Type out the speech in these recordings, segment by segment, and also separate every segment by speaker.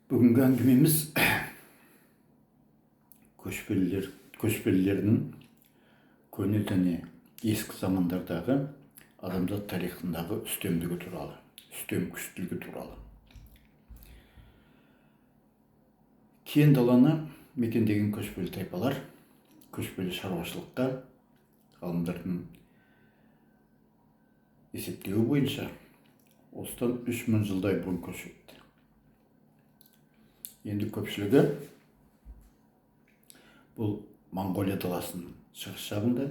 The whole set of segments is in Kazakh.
Speaker 1: Бүгінгі әңгімеміз көшпелілердің көне және ескі замандардағы адамзат тарихындағы үстемдігі туралы, үстем күштілігі туралы. Кең даланы мекендеген көшпелі тайпалар көшпелі шаруашылықта ғалымдардың есептеуі бойынша осыдан 3000 жылдай бұрын көшіпті. Енді көпшілігі бұл Монғолия даласының шығыс жағында,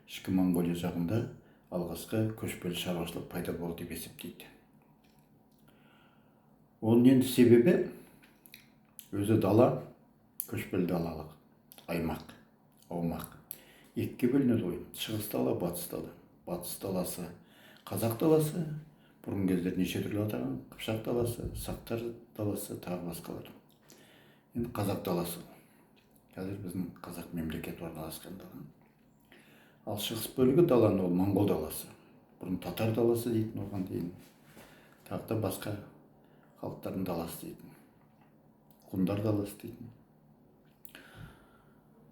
Speaker 1: ішкі Монғолия жағында алғашқы көшпелі шаруашылық пайда болды деп есептейді. Оның енді себебі өзі дала, көшпелі далалық аймақ, аумақ екіге бөлінеді ғой. Шығыс дала, батыс дала. Батыс даласы қазақ даласы, бұрын кездер неше түрлі атаған, Қыпшақ даласы, Сақтар даласы, тағы басқалар. Енді қазақ даласы. Қазір біздің қазақ мемлекеті орналасқан дала. Ал шығыс бөлігі даланы ол Моңғол даласы. Бұрын татар даласы дейтін, оған дейін тағы да басқа халықтардың даласы дейтін. Ғұндар даласы дейтін.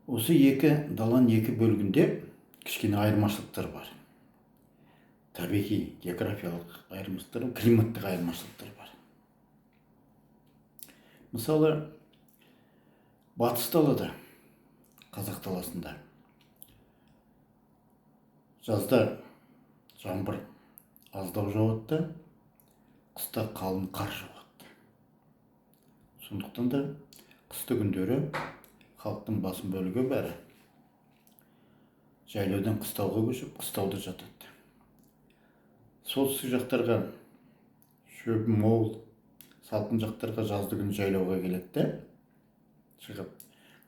Speaker 1: Осы екі даланың екі бөлігінде кішкене айырмашылықтар бар. Табиғи, географиялық айырмашылықтар, климаттық айырмашылықтар бар. Мысалы, батыс далада, қазақ даласында жазда жаңбыр аздау жауады, қыста қалың қар жауады. Сондықтан да қысты күндері халықтың басым бөлігі бәрі жайлаудан қыстауға көшіп, қыстауда жатады. Солтүстік жақтарға шөбі мол, салқын жақтарға жазды күні жайлауға келеді, шығып,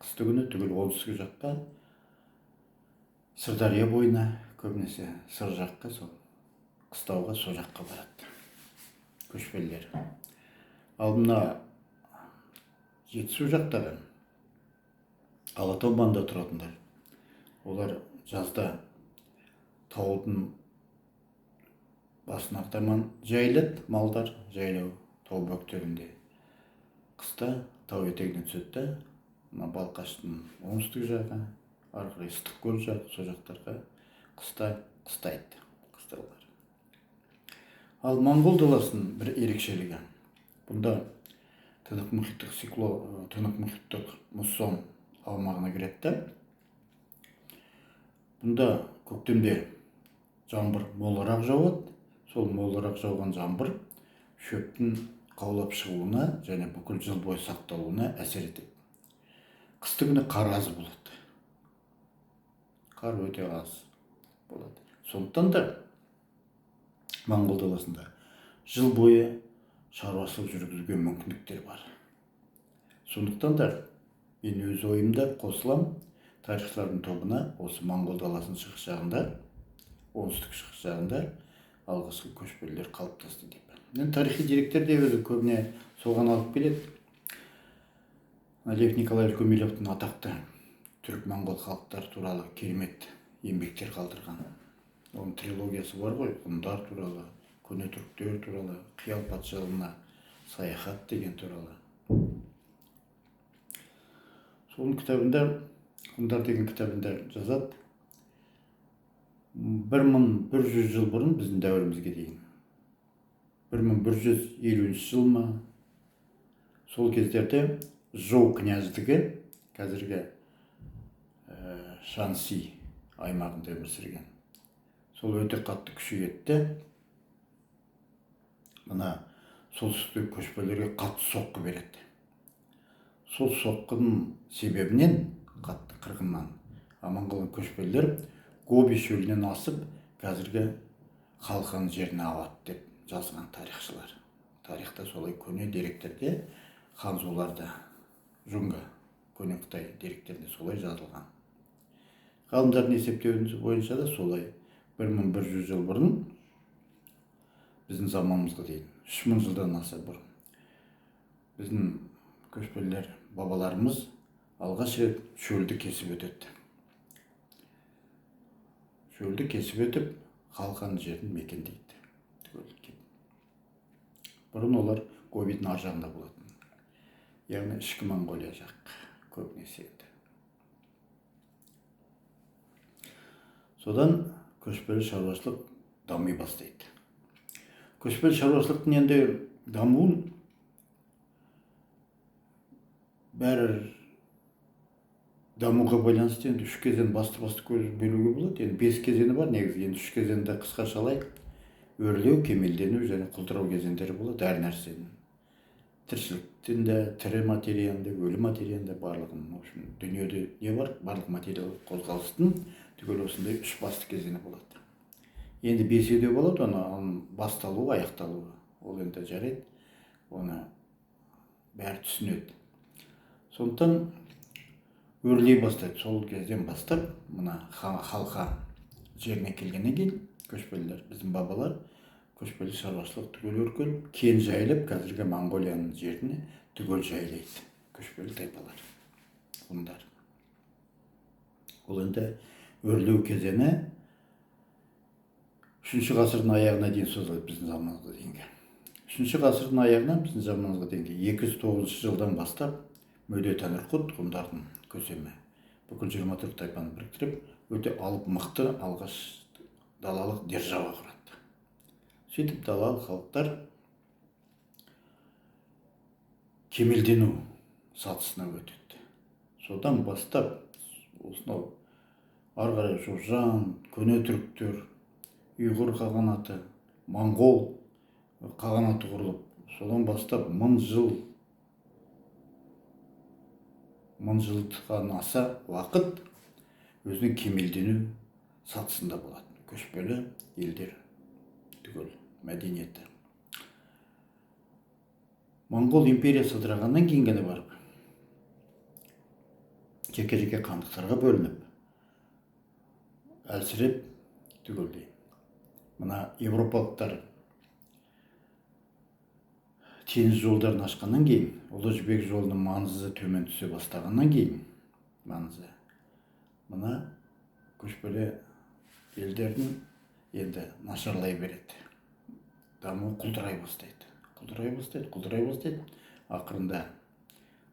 Speaker 1: қысты күні түгел оңтүстік жаққа, Сырдария бойына, көбінесе сыр жаққа, сол қыстауға, сол жаққа барады көшпелілер. Ал мына Жетісу жақтағы Алатау маңында тұратындар, олар жазда таудың басына таман жайылады, малдар жайлау тау бөктерінде. Қыста тау етегіне түседі, мына Балқаштың оңтүстік жағы, ары қарай Ыстықкөл жақ, сол жақтарға қыста қыстайды, қыстаулар. Ал Моңғол даласының бір ерекшелігі, бұнда тынық мұхиттық муссон аумағына кіреді. Бұнда көктемде жаңбыр молырақ жауады, сол молырақ жауған жаңбыр шөптің қаулап шығуына және бүкіл жыл бойы сақталуына әсер етеді. Қысты күні қар аз болады. Қар өте аз болады. Сондықтан да Моңғол даласында жыл бойы шаруашылық жүргізуге мүмкіндіктер бар. Сондықтан да мен өз ойымда қосылам тарихшылардың тобына осы Моңғол даласының шығыс жағында, оңтүстік шығыс жағында алғашқы көшпелілер қалыптасты деп. Тарихи деректер де өзі көбіне соған алып келеді. Лев Николаевич Гумилевтің атақты түрік-моңғол халықтар туралы керемет еңбектер қалдырған. Оның трилогиясы бар ғой, ғұндар туралы, көне түріктер туралы, қиял патшалығына саяхат деген туралы. Соның кітабында, ғұндар деген кітабында жазады, 1100 жыл бұрын біздің дәуірімізге дейін, 1150 жыл ма, сол кездерде Жоу князьдігі, қазіргі Шанси аймағында өмір сүрген. Сол өте қатты күшейеді. Мына солтүстік көшпелілерге қатты соққы береді. Сол соққының себебінен, қатты қырғыннан аман қалған көшпелілер Гоби шөлінен асып, қазіргі Халқан жеріне алады деп жазған тарихшылар. Тарихта солай көне деректерде, ханзуларда, Жунга, көне Қытай деректерінде солай жазылған. Ғалымдардың есептеуі бойынша да солай 1100 жыл бұрын, біздің заманымызға дейін, 3000 жылдан аса бұрын, біздің көшпелілер бабаларымыз алғаш рет шөлді кесіп өтеді. Шөлді кесіп өтіп, Халқан жерін мекендейді. Бұрын олар Гобидің ар жағында болатын. яғни ішкі Моңғолия жақ көбінесе. Содан көшпелі шаруашылық дами бастайды. Көшпелі шаруашылықтың енді дамуын бәрі дамуға байланысты енді 3 кезең басты бөлуге болады. Енді 5 кезеңі бар негізі. Енді 3 кезеңді қысқаша алайық. Өрлеу, кемелдену және құлдырау кезеңдері болады әр нәрсенің. Тіршіліктің де, тірі материяның да, өлі материяның да барлығын, в общем, дүниеде не бар? Барлық материал қозғалыстың түгел осындай 3 басты кезеңі болады. Енді 5-еде болады, оның басталуы, аяқталуы. Ол енді жарайды. Оны бәрі түсінеді. Сондықтан өрлей бастайды. Сол кезден бастап, мына халқа жеріне келгеннен кейін көшпелілер, біздің бабалар көшпелі шаруашылық түгел өркеліп, кен жайылып, қазіргі Моңғолияның жеріне түгел жайлайды. Көшпелі тайпалар, ғұндар. Ол енді өрлеу кезеңі 3-ші ғасырдың аяғына дейін созылады, біздің заманымызға дейінгі. 3-ші ғасырдың аяғынан біздің заманымызға дейінгі 209 жылдан бастап Мөде Тәңірқұт ғұндардың көсемі бүкіл 24 тайпаны біріктіріп, өте алып мықты алғаш далалық держава құрады. Сөйтіп далалық халықтар кемелдену сатысына өтеді. Содан бастап осынау ары қарай Жужан, көне түріктер, ұйғыр қағанаты, моңғол қағанаты құрылып, содан бастап 1000 жылдан аса уақыт өзінің кемелдену сатысында болады. Көшпелі елдер түгел мәдениеті. Моңғол империясы ыдырағаннан кейін ғана барып жеке-жеке хандықтарға бөлініп, әлсіреп түгелдей. Мына европалықтар теңіз жолдарын ашқаннан кейін, Ұлы Жібек жолының маңызы төмен түсе бастағаннан кейін, мына көшпелі елдердің енді нашарлай береді. Даму құлдырай бастайды. Ақырында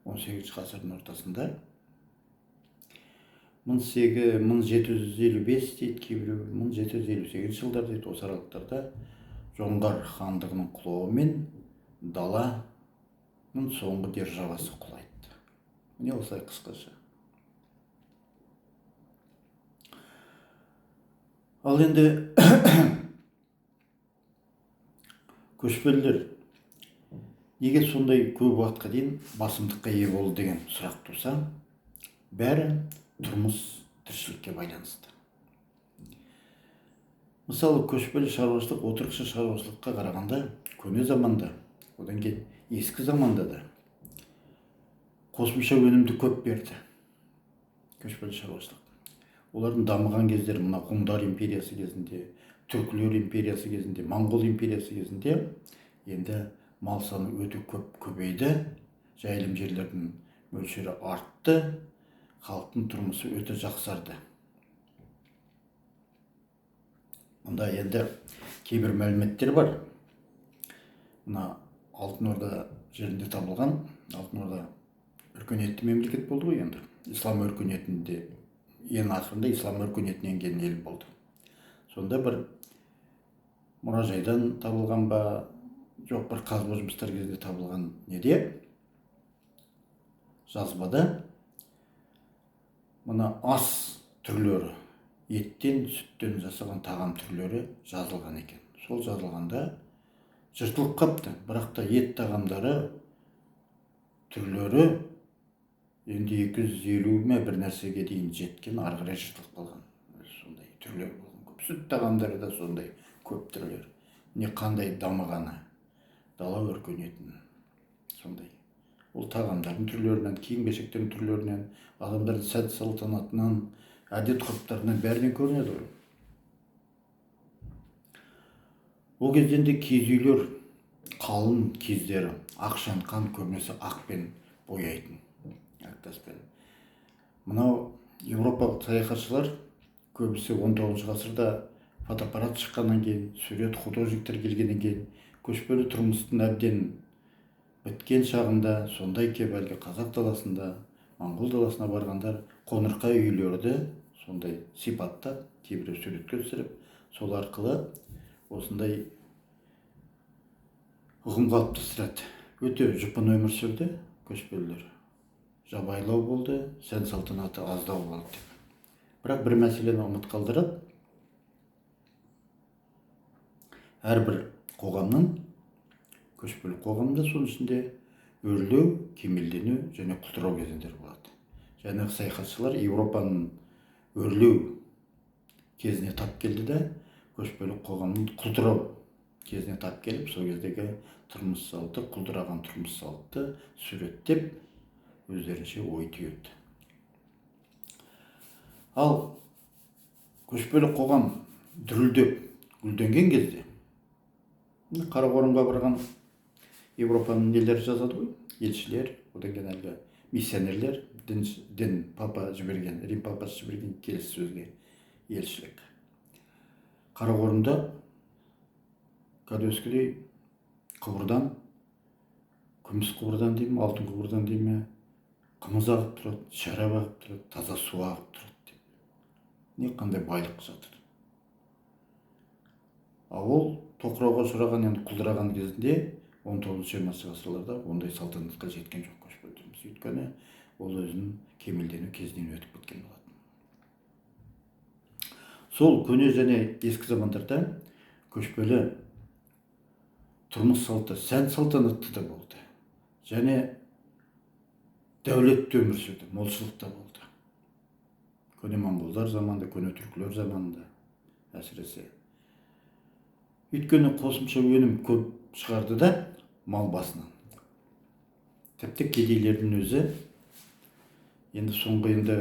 Speaker 1: 18 ғасырдың ортасында 1755 дейді, кейбір 1758 жылдар дейді, осы аралықтарда жоңғар хандығының құлауымен даланың соңғы державасы құлайды. Міне осылай қысқаша. Ал енді көшпелілер неге сондай көп уақытқа дейін басымдыққа ие болды деген сұрақ туса, бәрі тұрмыс тіршілікке байланысты. Мысалы, көшпелі шаруашылық отырықшы шаруашылыққа қарағанда көне заманда, одан кейін ескі заманда да қосымша өнімді көп берді көшпелі шаруашылық. Олардың дамыған кездері мына ғұндар империясы кезінде, түркілер империясы кезінде, моңғол империясы кезінде енді мал саны өте көп көбейді, жайылым жерлердің мөлшері артты, халықтың тұрмысы өте жақсарды. Мұнда енді кейбір мәліметтер бар. Мына Алтын Орда жерінде табылған, Алтын Орда өркениетті мемлекет болды ғой енді. Ислам өркениетінде ең ақырында ислам өркениетінен кейін ел болды. Сонда бір мұражайдан табылған ба, жоқ бір қазба жұмыстар кезінде табылған неде, жазбада мына ас түрлері, еттен, сүттен жасалған тағам түрлері жазылған екен. Сол жазылғанда жыртылып қапты, бірақ та ет тағамдары түрлері енді 250 ме бір нәрсеге дейін жеткен, ары қарай жыртылып қалған. Сондай түрлер болған көп. Сүт тағамдары да сондай көп түрлер. Не қандай дамығаны, дала өркениетінің сондай. Ол тағамдардың түрлерінен, киім-кешектердің түрлерінен, адамдардың сәт салтанатынан, әдет ғұрыптарынан бәрінен көрінеді ғой. Ол кезден киіз үйлер, қалың киіздері, ақ шаңқан, көбінесе ақпен бояйтын. Мынау Европалық саяхатшылар көбісі 19 ғасырда фотоаппарат шыққаннан кейін, сурет художниктер келгеннен кейін көшпелі тұрмыстың әбден біткен шағында сондай кеп әлгі қазақ даласында, моңғол даласына барғандар қоңырқай үйлерді сондай сипаттап, кейбір суретке түсіріп, сол арқылы осындай ұғым қалыптастырады. Өте жұпын өмір сүрді көшпелілер. Жабайлау болды, сән салтанаты аздау болды. Бірақ бір мәселені ұмыт қалдырады. Әрбір қоғамның, көшпелі қоғамда соның ішінде өрлеу, кемелдену және құлдырау кезеңдері болады. Жаңағы саяхатшылар Еуропаның өрлеу кезіне тап келді де, көшпелі қоғамның құлдырау кезіне тап келіп, сол кездегі тұрмыс салты, құлдыраған тұрмыс салты суреттеп, өздерінше ой түйеді. Ал көшпелі қоғам дүрілдеп гүлденген кезде, Қарақорымға барған Европаның нелері жазады ғой, елшілер, одан кейін әлгі миссионерлер, дін папа жіберген, Рим папасы жіберген келіссөзге елшілік. Қарақорымда кәдескідей құбырдан, күміс құбырдан деймін, алтын құбырдан деймін, қымыз ағып тұрады, шарап ағып тұрады, таза су ағып тұрады деп. Не қандай байлық жатыр. Ол тоқырауға ұшыраған, енді құлдыраған кезінде 19-20 ғасырларда ондай салтанатқа жеткен жоқ көшпелілеріміз. Өйткені ол өзінің кемелдену кезінен өтіп кеткен болатын. Сол көне және ескі замандарда көшпелі тұрмыс салты, сән салтанатты да болды. Және дәулетті өмір сүрді, молшылықта болды. Көне моңғолдар заманында, көне түркілер заманында әсіресе. Өйткені қосымша өнім көп шығарды да мал басынан. Тіпті кедейлердің өзі, енді соңғы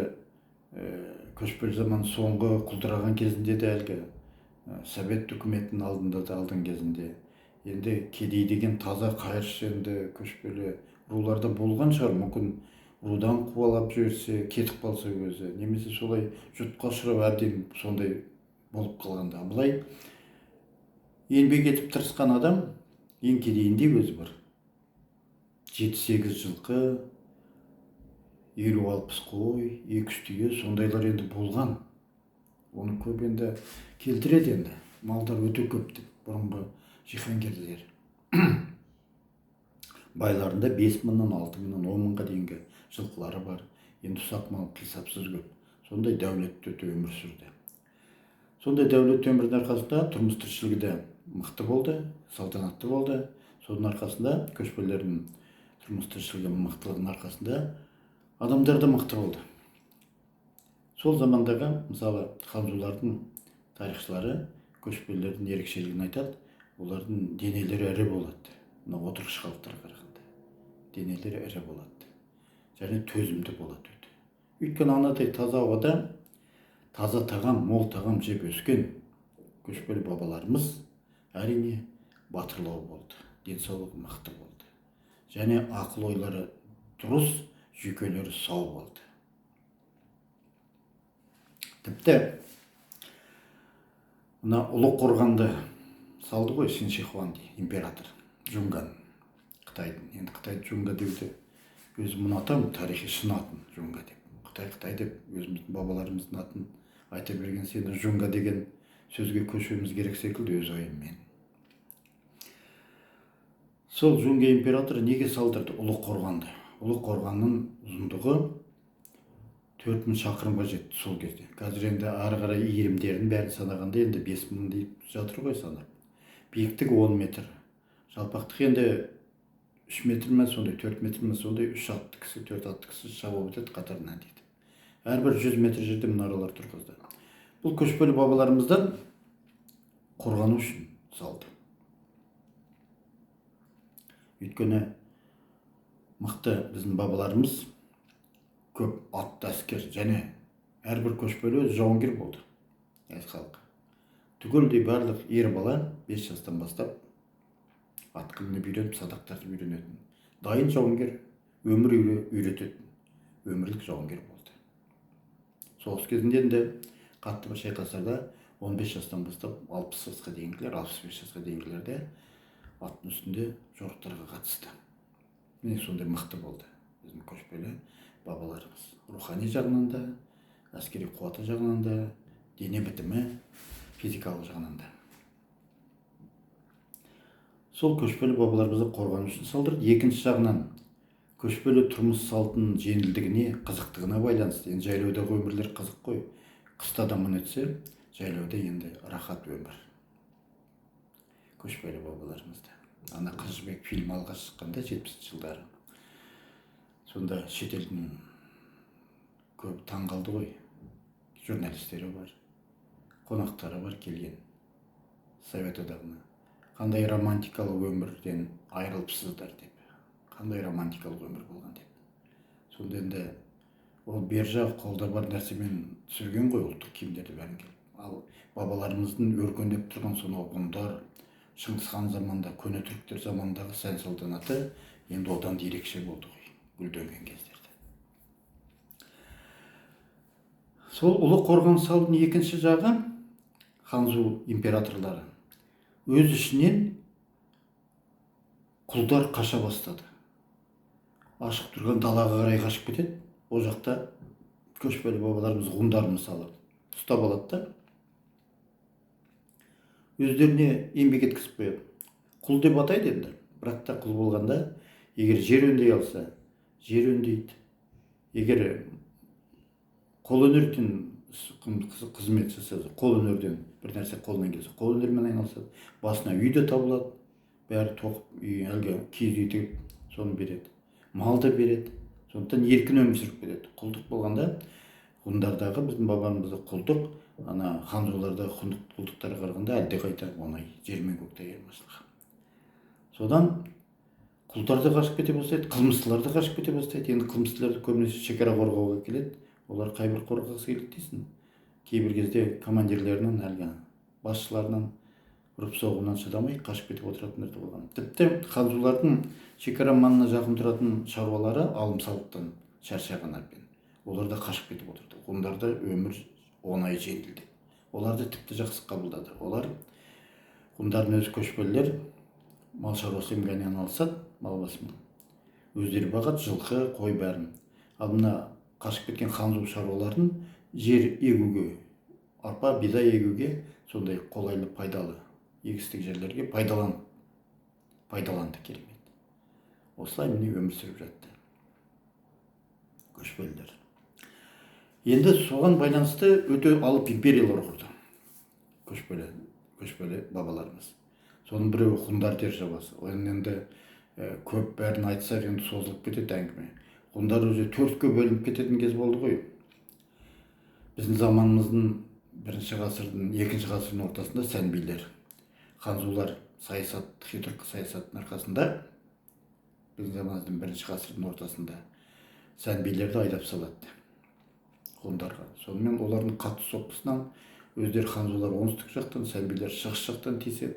Speaker 1: көшпелі заман соңғы құлдыраған кезінде де әлгі совет үкіметінің алдында да алдың кезінде енді кедей деген таза қайыршы енді көшпелі руларда болған шығар, мүмкін рудан қуалап жіберсе, кетіп қалса өзі, немесе солай жұтқа ұшырап әбден сондай болып қалғанда. Былай еңбек етіп тырысқан адам ең кедейінде өзі бар. 7-8 жылқы, 50-60 қой, 2-3 түйе сондайлар енді болған. Оны көп енді келтіреді енді. Малдар өте көп деп бұрынғы жиһангерлер. Байларында 5 мыңнан, 6 мыңнан, 10 мыңға дейінгі жылқылары бар. Енді ұсақ мал қисапсыз көп. Сондай дәулетті өте өмір сүрді. Сондай дәулетті өмірдің арқасында тұрмыс тіршілігі де мықты болды, салтанатты болды. Соның арқасында көшпелілердің тұрмыс тіршілігі мықтылығының арқасында адамдар да мықты болды. Сол замандағы, мысалы, ханзулардың тарихшылары көшпелілердің ерекшелігін айтады. Олардың денелері ірі болады. Мына отырғыш халықтарға қарағанда денелері ірі болады. Және төзімді болады өте. Өйткені анадай таза ауада таза тағам, мол тағам жеп өскен көшпелі бабаларымыз әрине батырлау болды. Денсаулығы мықты болды. Және ақыл ойлары дұрыс, жүйкелері сау болды. Тіпті мына ұлы қорғанды салды ғой Шинши Хуанди, император Жунган. Қытайдың. Енді Қытайды Жунга деуді өзім ұнатамын, тарихи шын атын Жунга деп. Қытай деп өзіміздің бабаларымыздың атын айта берген сені Жунга деген сөзге көшуіміз керек секілді өз ойыммен. Сол Жунга императоры неге салдырды ұлы қорғанды? Ұлы қорғанның ұзындығы 4000 шақырымға жетті сол кезде. Қазір енді ары қарай иірімдерін бәрін санағанда енді 5000 deyip жатыр ғой санап. Биіктігі 10 метр. Жалпақтық енді 3 метр ме сондай, 4 метр ме сондай, 3 атты кісі, 4 атты кісі шабуыл етеді қатарынан дейді. Әрбір 100 метр жерде мұнаралар тұрғызды. Бұл көшпелі бабаларымыздан қорғану үшін салды. Өйткені мықты біздің бабаларымыз көп атты әскер және әрбір көшпелі жауынгер болды. Халық. Түгелдей барлық ер бала 5 жастан бастап ат қылынып үйреніп, садақтарды үйренетін. Дайын жауынгер, өмір үйрететін, өмірлік жауынгер болды. Соғыс кезінде де қатты бір шайқастарда 15 жастан бастап 60 жасқа дейінгілер, 65 жасқа дейінгілер де аттың үстінде жорықтарға қатысты. міне сондай мықты болды біздің көшпелі бабаларымыз. Рухани жағынан да, әскери қуаты жағынан да, дене бітімі, физикалық жағынан да. Сол көшпелі бабаларымызды қорғану үшін салдырды. Екінші жағынан көшпелі тұрмыс салтының жеңілдігіне, қызықтығына байланысты. Енді жайлаудағы өмірлер қызық қой. Қыста да мін өтсе, жайлауда енді рахат өмір. Көшпелі бабаларымызда. Ана Қыз жібек фильмі алғаш шыққанда 70 жылдары. Сонда шетелдің көп таң қалды ғой. Журналистері бар, қонақтары бар келген Совет одағына. Қандай романтикалық өмірден айырылыпсыздар деп. Қандай романтикалық өмір болған деп. Сонда енді ол бер жақ қолда бар нәрсемен түсірген ғой, ұлттық киімдерді бәрін келіп. Ал бабаларымыздың өркендеп тұрған сонау ғұндар, Шыңғыс хан заманында, көне түріктер заманындағы сән салтанаты енді одан да ерекше болды ғой, гүлденген кездерде. Сол ұлы қорғаныс салдың екінші жағы Ханзу императорлары өз ішінен құлдар қаша бастады. Ашық тұрған далаға қарай қашып кетеді. Ол жақта көшпелі бабаларымыз ғұндар мысалы ұстап алады да өздеріне еңбек еткізіп қояды. Құл деп атайды енді. Бірақ та құл болғанда, егер жер өңдей алса, жер өңдейді. Егер қолөнерден қызмет жасаса, қолөнерден бір нәрсе қолынан келсе, қолөнермен айналысады. Басына үй де табылады. Бәрі тоқып, әлгі киіз үй тігіп, соны береді. Мал да береді. Сондықтан еркін өмір сүріп кетеді. Құлдық болғанда, ғұндардағы біздің бабамызда құлдық, ана ханзулардағы құлдықтарға қарағанда әлдеқайда оңай, жер мен көктей айырмашылығы. Содан құлдар да қашып кете бастайды, қылмыстылар да қашып кете бастайды. Енді қылмыстылар көбінесе шекара қорғауға келеді. Олар қайбір қорғағысы келеді дейсің. Кейбір кезде командирлерінен, әлгі басшыларынан ұрып соғуынан шыдамай қашып кетіп отыратындар да болған. Тіпті ханзулардың шекара маңына жақын тұратын шаруалары алым-салықтан шаршаған әбден. Олар да қашып кетіп отырды. Ғұндарда өмір оңай жеңілді. Оларды тіпті жақсы қабылдады. Олар ғұндардың өз көшпелілер мал шаруасымен ғана айналысады, мал басымен. Өздері бағады жылқы, қой бәрін. Ал мына қашып кеткен ханзу шаруаларын жер егуге, арпа, бидай егуге сондай қолайлы, пайдалы егістік жерлерге пайдаланды керемет. Осылай міне өмір сүріп жатты көшпелілер. Енді соған байланысты өте алып империялар құрды көшпелі бабаларымыз. Соның біреуі ғұндар державасы. Енді көп бәрін айтсақ енді созылып кетеді әңгіме. Ғұндар өзі төртке бөлініп кететін кез болды ғой. Біздің заманымыздың бірінші ғасырдың, екінші ғасырдың ортасында сәнбилер, ханзулар саясат, хитрық саясаттың арқасында біздің заманымыздың бірінші ғасырдың ортасында сәнбилерді айдап салады ғұндарға. Сонымен олардың қатты соққысынан өздері ханзулар оңтүстік жақтан, сәнбилер шығыс жақтан тиіседі.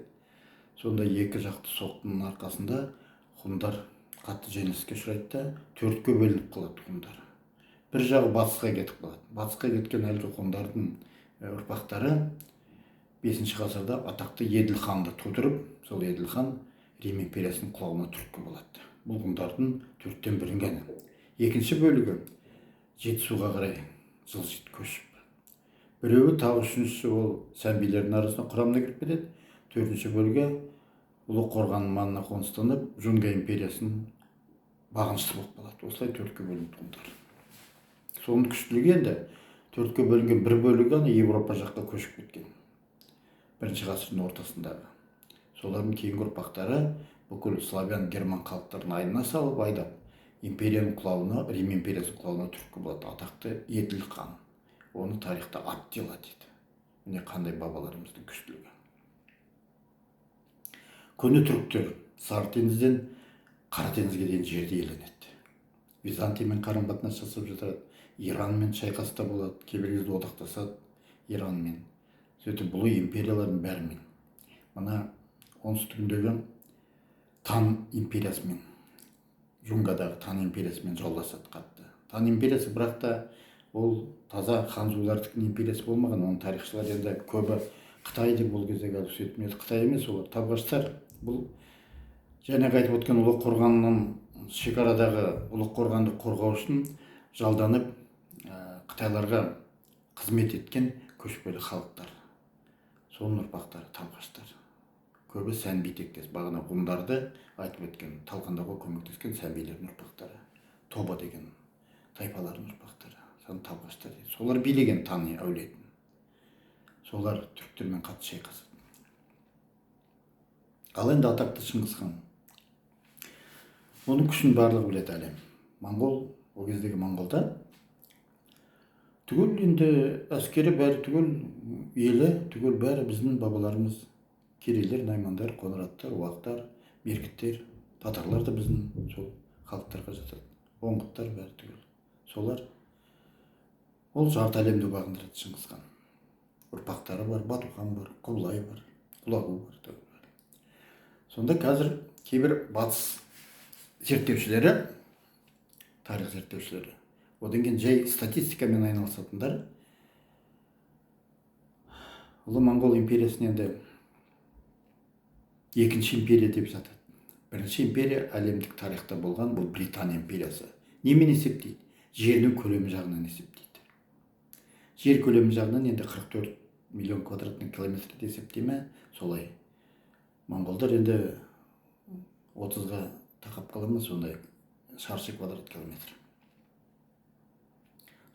Speaker 1: Сонда екі жақты соққының арқасында ғұндар қатты жеңіліске ұшырайды да төртке бөлініп қалады ғұндар. Бір жағы батысқа кетіп қалады. Батысқа кеткен әлгі ғұндардың ұрпақтары 5-ші ғасырда атақты Еділ ханды тудырып, сол Еділ хан Рим империясының құлауына түрткі болады. Бұл ғұндардың төрттен бөлінгені. Екінші бөлігі Жетісуға қарай жылжиды, көшіп. Біреуі тағы үшіншісі ол сәнбилердің арасына құрамына кіріп кетеді. Төртінші бөлігі ұлы қорғанның маңына қоныстанып, Жунга империясының бағынышты болып қалады. Осылай төртке бөлінді ғұндар. Соның күштілігі енді төртке бөлінген бір бөлігі Европа жаққа көшіп кеткен. Бірінші ғасырдың ортасындағы. Солардың кейінгі ұрпақтары бүкіл славян герман халықтарын айдына салып айдап, империяның құлауына, Рим империясының құлауына түрткі болады. Атақты Еділ хан. Оны тарихта Аттила дейді. Міне қандай бабаларымыздың күштілігі. Көне түріктер Сары теңізден Қара теңізге дейін жерді иеленеді. Византиямен қарым-қатынас жасап жатады. Иранмен шайқаста болады, кейбір кезде одақтасады Иранмен. Сөйтіп бұл империялардың бәрімен. Мына оңтүстігіндегі Тан империясымен, Жунгадағы Тан империясымен жауласады қатты. Тан империясы бірақ та ол таза ханзулардың империясы болмаған. Оның тарихшылар енді көбі Қытай деп бұл кезде сөйтіп Қытай емес, олар табғаштар. Бұл және айтып өткен ұлы қорғанның шекарадағы ұлық қорғанды қорғау үшін жалданып Қытайларға қызмет еткен көшпелі халықтар, соның ұрпақтары талғаштар. Көбі сәнби тектес, бағана ғұндарды айтып өткен, талқандауға көмектескен сәнбилердің ұрпақтары, тоба деген тайпалардың ұрпақтары, соны талғаштар дейді. Солар билеген таны әулетін. Солар түріктермен қатты шайқасады. Ал енді атақты Шыңғыс хан. Оның күшін барлығы біледі әлем. Моңғол, ол кездегі моңғолдар түгел енді әскері бәрі түгел, елі түгел бәрі біздің бабаларымыз. Керейлер, наймандар, қоңыраттар, уақтар, меркіттер, татарлар да біздің сол халықтарға жатады. Оңғыттар бәрі түгел. Солар ол жарты әлемді бағындырады Шыңғыс хан. Ұрпақтары бар, Батухан бар, Құбылай бар, Құлағу бар. Сонда қазір кейбір батыс зерттеушілері, тарих зерттеушілері, одан кейін жай статистикамен айналысатындар, ұлы моңғол империясын енді екінші империя деп жатады. Бірінші империя әлемдік тарихта болған бұл Британия империясы. Немен есептейді? Жердің көлемі жағынан есептейді. Жер көлемі жағынан енді 44 миллион квадратный километр есептей ме? Солай. Моңғолдар енді 30-ға тақап қала ма, сондай шаршы квадрат километр.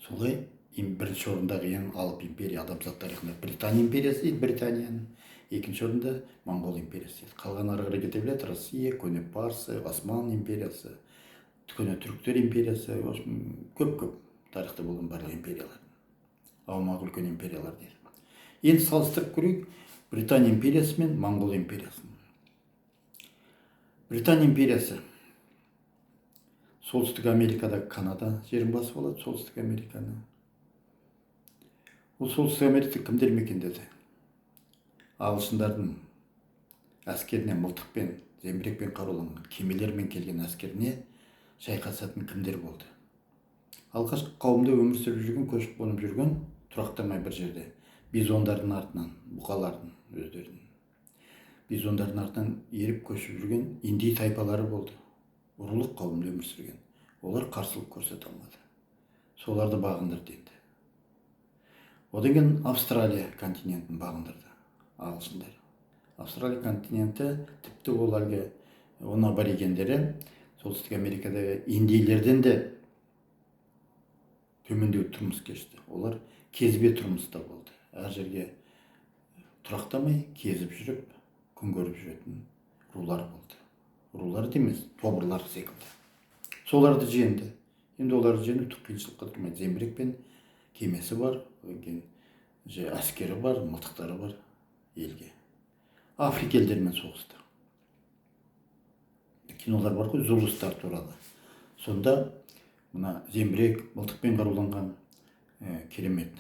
Speaker 1: Солай бірінші орындағы ең алып империя адамзат тарихында Британия империясы дейді, Британияның. Екінші орында Моңғол империясы. Қалған ары қарай кете береді. Россия, көне Парсы, Осман империясы, көне түріктер империясы, көп тарихта болған барлық империялар. Аумағы үлкен империялар дейді. Енді салыстырып көрейік Британия империясы мен Моңғол империясын. Британия империясы Солтүстік Америкада Канада жерін басып алады, Солтүстік Американы. Ол Солтүстік Америкада кімдер мекендеді? Ағылшындардың әскеріне мылтықпен, зеңбірекпен қаруланған кемелермен келген әскеріне шайқасатын кімдер болды? Алғашқы қауымда өмір сүріп жүрген, көшіп қонып жүрген, тұрақтамай бір жерде бизондардың артынан, бұқалардың өздерінің бизондардың артынан еріп көшіп жүрген инди тайпалары болды. Рулық қауымда өмір сүрген. Олар қарсылық көрсете алмады. Соларды бағындырды енді. Одан кейін Австралия континентін бағындырды ағылшындар. Австралия континенті тіпті ол әлгі оның аборигендері Солтүстік Америкадағы индейлерден де төмендеу тұрмыс кешті. Олар кезбе тұрмыста болды. Әр жерге тұрақтамай, кезіп жүріп, күн көріп жүретін рулар болды. Рулар емес, тобырлар секілді. Соларды жеңді. Енді оларды жеңіп түк қиыншылыққа тұрмайды. Зеңбірекпен кемесі бар, әскері бар, мылтықтары бар елге. Африка елдерімен соғысты. Кинолар бар ғой, зулустар туралы. Сонда мына зеңбірек, мылтықпен қаруланған керемет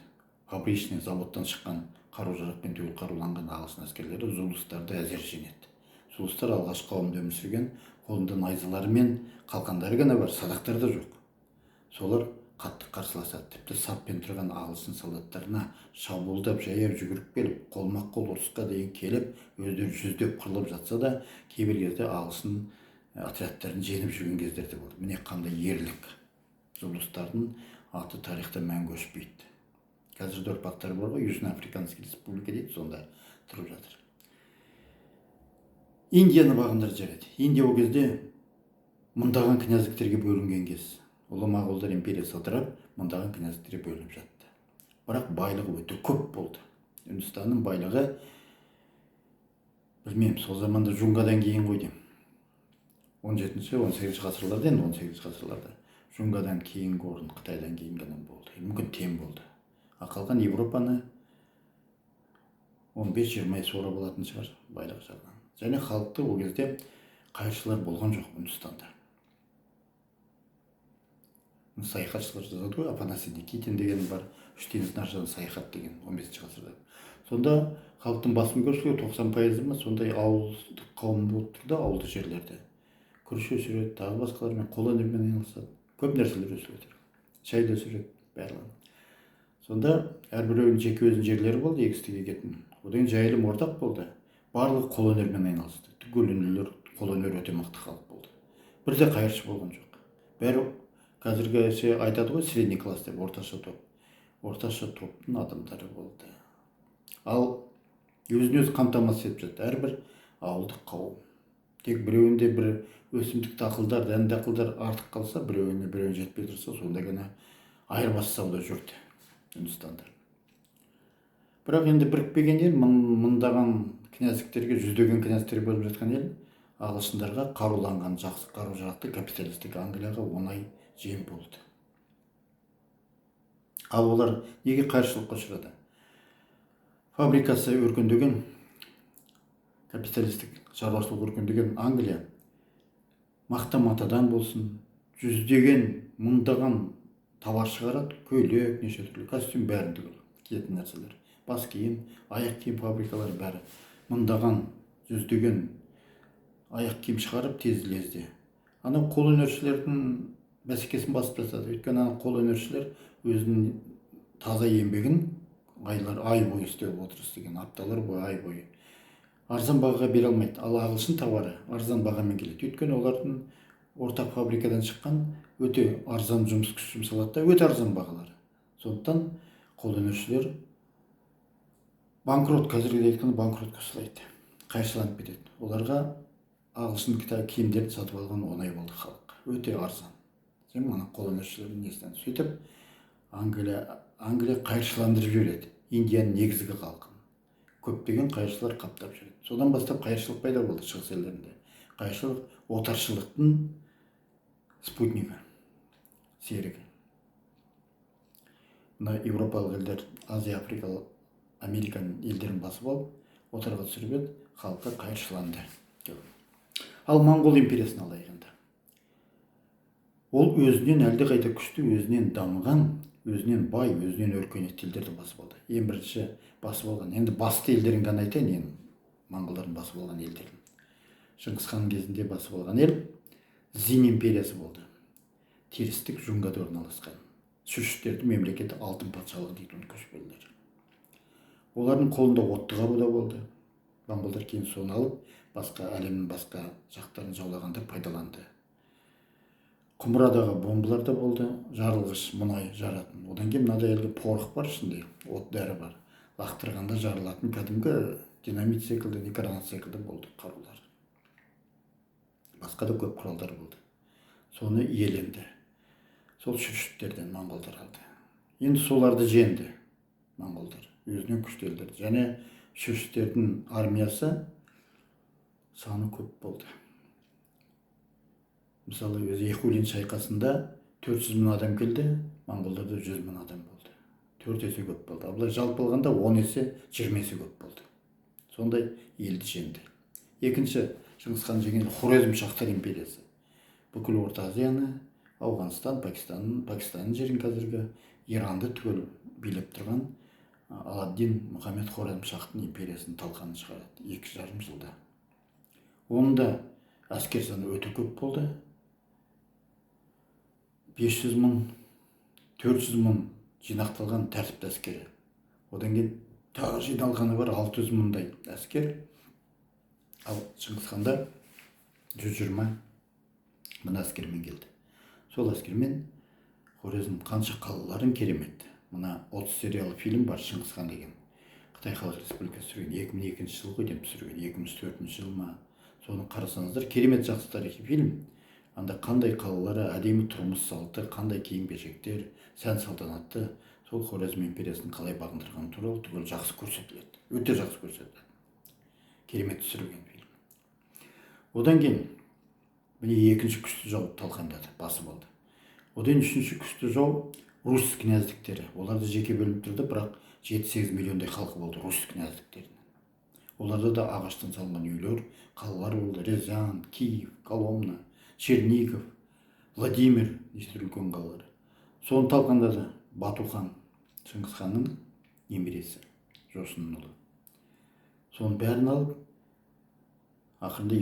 Speaker 1: фабричный заводтан шыққан қару-жарақпен түгел қаруланған ағылшын әскерлері зулустарды әзер жеңеді. Зулустар алғашқы қауымда өмір сүрген, қолында найзалары мен қалқандары ғана бар, садақтары да жоқ. Солар қатты қарсыласады. Тіпті саппен тұрған ағылшын солдаттарына шабуылдап, жаяу жүгіріп келіп, қолма-қол ұрысқа дейін келіп, өздері жүздеп қырылып жатса да, кейбір кезде ағылшын отрядтарын жеңіп жүрген кездерде болды. Міне қандай ерлік. Зулустардың аты тарихта мәңгі өшпейді. Қазір де ұрпақтары бар ғой, Южноафриканский республика дейді, сонда тұрып жатыр. Индияны бағындырып жібереді. Индия ол кезде мыңдаған князьдіктерге бөлінген кез. Ұлы моңғолдар империясы ыдырап, мыңдаған князьдіктерге бөлініп жатты. Бірақ байлығы өте көп болды. Үндістанның байлығы, білмеймін, сол заманда Жунгадан кейін ғой деймін. 17-18 ғасырларда, енді 18 ғасырларда Жунгадан кейінгі орын Қытайдан кейін ғана болды. Мүмкін тең болды. Қалған Европаны 15-20 сора болатын шығар байлық жағынан. Және халықты ол кезде қайыршылар болған жоқ Үндістанда. Саяхатшылар жазады ғой, Афанасий Никитин деген бар, үш теңіз наржан саяхат деген 15 ғасырда. Сонда халықтың басым көпшілігі 90% ма сондай ауылдық қауым болып тұрды, ауылды жерлерде. Күріш өсіреді, тағы басқалармен қолөнермен айналысады. Көп нәрселер өсіреді. Шай да өсіреді, барлығы. Сонда әрбіреуінің жеке өзінің жерлері болды, егістік егетін. Одан жайылым ортақ болды. Барлығы қолөнермен айналысты. Түгел үнілер қолөнер өте мықты халық болды. бірде қайыршы болған жоқ. Бәрі қазіргі айтады ғой, средний класс деп, орташа топ. Орташа топтың адамдары болды. Ал өзін өзі қамтамасыз етіп жатты әрбір ауылдық қауым. Тек біреуінде бір өсімдік дақылдар, дән дақылдар артық қалса, біреуіне жетпей тұрса, сонда ғана айырбас сауда жүрді Үндістанда. Бірақ енді бірікпеген ел, мыңдаған князьдіктерге, жүздеген князьдіктер бөліп жатқан ел, ағылшындарға қаруланған, жақсы қару-жарақты капиталистік Англияға оңай жем болды. Ал олар неге қайыршылыққа ұшырады? Фабрикасы өркендеген, капиталистік шаруашылық өркендеген Англия мақта-матадан болсын, жүздеген, мыңдаған товар шығарады, көйлек, неше түрлі костюм, бәрін түгел киетін нәрселер, бас киім, аяқ киім фабрикалары бәрі, мыңдаған, жүздеген аяқ киім шығарып тез лезде. Анау қолөнершілердің бәсекесін басып тастады. Өйткені ана қолөнершілер өзінің таза еңбегін ай бойы істеп отыр, істеген апталар бойы, ай бойы арзан бағаға бере алмайды. Ал ағылшын товары арзан бағамен келеді. Өйткені олардың ортақ фабрикадан шыққан өте арзан жұмыс күш жұмсалады да, өте арзан бағалары. Сондықтан қолөнершілер банкрот, қазіргі айтқанда банкротқа ұшырайды, қайшыланып кетеді. Оларға ағылшын киімдерді сатып алған оңай болды халық. Өте арзан. Ана қолөнершілердің несінен сөйтіп Англия қайыршыландырып жібереді Индияның негізгі халқын. Көптеген қайыршылар қаптап жүреді. Содан бастап қайыршылық пайда болды шығыс елдерінде. Қайыршылық отаршылықтың спутнигі, серігі. Мына европалық елдер, Азия, Африкалық, Американың елдерін басып алып, отарға түсіріп еді, халыққа қайыршыланды. Ал Моңғол империясын алайық енді. Ол өзінен әлдеқайда күшті, өзінен дамыған, өзінен бай, өзінен өркениетті елдерді басып алды. Ең бірінші басып алған, енді басты елдерін ғана айтайын, енді моңғолдардың басып алған елдерін. Шыңғысхан кезінде басып алған ел Зин империясы болды. Терістік Жунгада орналасқан. Шүштерді мемлекеті алтын патшалығы дейтін көшпелілер. Олардың қолында отты қару да болды. Моңғолдар кейін соны алып, әлемнің басқа жақтарын жаулағанда пайдаланды. Құмырадағы бомбалар да болды, жарылғыш мұнай жаратын. Одан кейін мынадай әлгі порох бар ішінде, от дәрі бар. Лақтырғанда жарылатын кәдімгі динамит секілді, гранат секілді болды қарулар. Басқа да көп құралдар болды. Соны иеленді. Сол шүршіттерден моңғолдар алды. Енді соларды жеңді моңғолдар, өзінен күшті елдер. Және шүршіттердің армиясы саны көп болды. Мысалы, Ихулин шайқасында 400 мың адам келді, моңғолдарда 100 мың адам болды. 4 есе көп болды. Абылай жалпы алғанда 10 есе, 20 есе көп болды. Сондай елді жеңді. Екінші Шыңғысхан жеңген Хорезм Шахтар империясы. Бүкіл Орта Азияны, Ауғанстан, Пакистанның жерін қазіргі Иранды түгел билеп тұрған Аладдин Мұхаммед Хорезм Шахтың империясының талқанын шығарады 2,5 жылда. Онда әскер саны өте көп болды. 500 мың, 400 мың жинақталған тәртіпті әскері. Одан кейін тағы жиналғаны бар 600 мыңдай әскер. Ал Шыңғысханда 120 мың әскермен келді. Сол әскермен Хорезм қанша қалаларын керемет. Мына 30 сериялы фильм бар, Шыңғысхан деген. Қытай Халық Республикасы түсірген 2002 жылғы деп түсірген, 2004 жыл ма. Соны қарасаңыздар, керемет жақсы тарихи фильм. Анда қандай қалалары, әдемі тұрмыс салты, қандай киім-кешектер, сән-салтанатты, сол Хорезм империясын қалай бағындырғаны туралы түгел жақсы көрсетіледі. Өте жақсы көрсетіледі. Керемет түсірілген фильм. Одан кейін міне екінші күшті жау талқандады, басып алды. Одан үшінші күшті жау Русь князьдіктері. Оларды жеке бөлініп тұрды, бірақ 7-8 миллиондай халқы болды Русь князьдіктерінің. Оларда да ағаштан салынған үйлер, қалалар болды. Рязань, Киев, Коломна, Чернигов, Владимир, неше үлкен қалалар. Соны талқандады Батухан, Шыңғысханның немересі, Жошының ұлы. Соның бәрін алып, ақырында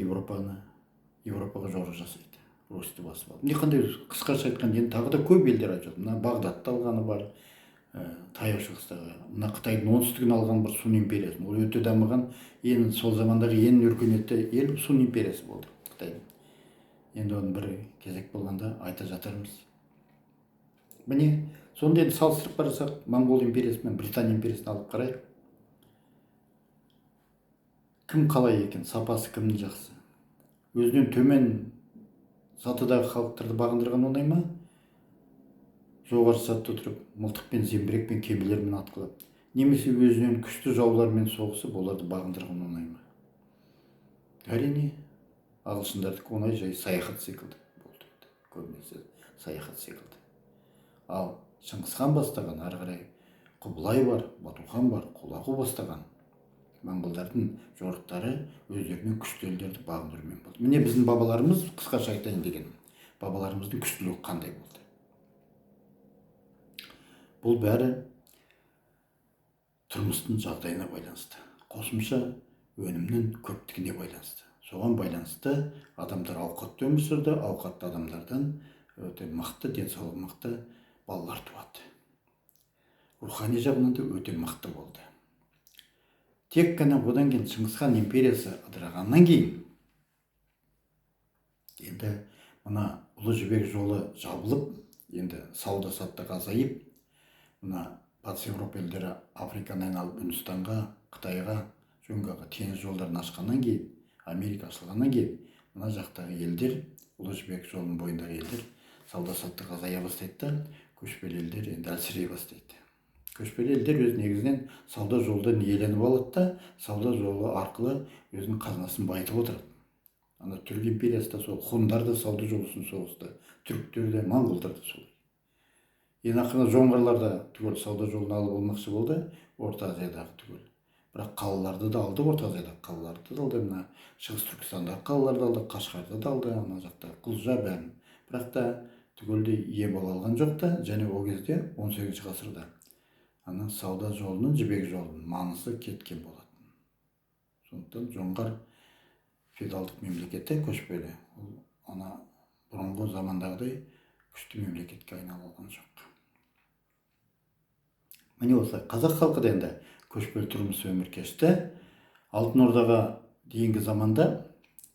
Speaker 1: Европаға жорық жасайды. Русьті басып алып. Қандай қысқаша айтқан, енді тағы да көп елдер айтады. Мына Бағдатты алғаны бар, таяу шығыстағы. Мына Қытайдың оңтүстігін алған бір Сун империясы. Ол өте дамыған, сол замандағы ең өркениетті ел Сун империясы болды Қытайдың. енді оны бір кезек болғанда айта жатармыз. Міне сонда енді салыстырып қарасақ, Моңғол империясы мен Британия империясын алып қарайық. Кім қалай екен, сапасы кімнің жақсы? Өзінен төмен сатыдағы халықтарды бағындырған оңай ма? Жоғары сатыда тұрып, мылтықпен, зеңбірекпен, кемелермен атқылап, немесе өзінен күшті жаулармен соғысып, оларды бағындырған оңай ма? Әрине, ағылшындардікі оңай, жай саяхат секілді болды. Көбінесе саяхат секілді. Ал Шыңғысхан бастаған, ары қарай Құбылай бар, Батухан бар, Құлағу бастаған моңғолдардың жорықтары өздерінен күшті елдерді бағындырумен болды. Міне біздің бабаларымыз, қысқаша айтайын дегенім, бабаларымыздың күштілігі қандай болды? Бұл бәрі тұрмыстың жағдайына байланысты, қосымша өнімнің көптігіне байланысты. Соған байланысты адамдар ауқатты өмір сүрді, ауқатты адамдардан өте мықты, денсаулығы мықты балалар туады. Рухани жағынан да өте мықты болды. Тек қана одан кейін Шыңғысхан империясы ыдырағаннан кейін енді мына Ұлы Жібек жолы жабылып, енді сауда саттық азайып, мына батыс Еуропа елдері Африканы айналып Үндістанға, Қытайға, жоңғарға теңіз жолдарын ашқаннан кейін, Америка ашылғаннан кейін, мына жақтағы елдер, Ұлы Жібек жолының бойындағы елдер сауда саттық азая бастайды да, көшпелі елдер енді әлсірей бастайды. Көшпелі елдер өз негізінен сауда жолдан иеленіп алады да, сауда жолы арқылы өзінің қазынасын байытып отырады. Ана Түрік империясы да сол, хундар да сауда жолы үшін соғысты, түріктер де, моңғолдар да солай. Ең ақырында жоңғарлар да түгел сауда жолын алып болмақшы болды, Орта Азиядағы түгел. Бірақ қалаларды да алды, Орта Азиядағы қалаларды да алды, мына Шығыс Түркістандағы қалаларды алды, Қашқарды да алды, ана жақта Құлжа бәрін. Бірақ та түгелдей ие бола алған жоқ та, және ол кезде 18 ғасырда ана сауда жолының, жібек жолының маңызы кеткен болатын. Сондықтан жоңғар феодалдық мемлекеті көшпелі, ол ана бұрынғы замандағыдай күшті мемлекетке айналып алған жоқ. Міне осылай қазақ халқы да енді көшпелі тұрмыс өмір кешті. Алтын Ордаға дейінгі заманда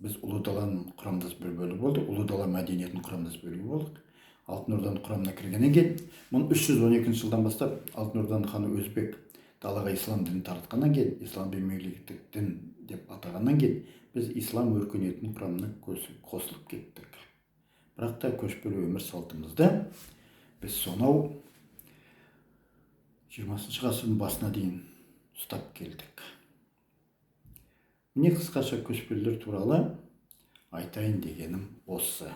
Speaker 1: біз Ұлы Даланың құрамдас бір бөлігі болдық, Ұлы Дала мәдениетінің құрамдас бөлігі болдық. Алтын Орданың құрамына кіргеннен кейін, мың 312 жылдан бастап Алтын Орданың ханы Өзбек далаға ислам дінін таратқаннан кейін, ислам мемлекеттік дін деп атағаннан кейін, біз ислам өркениетінің құрамына қосылып кеттік. Бірақ та көшпелі өмір салтымызды біз сонау 20 ғасырдың басына дейін ұстап келдік. Міне қысқаша көшпелілер туралы айтайын дегенім осы.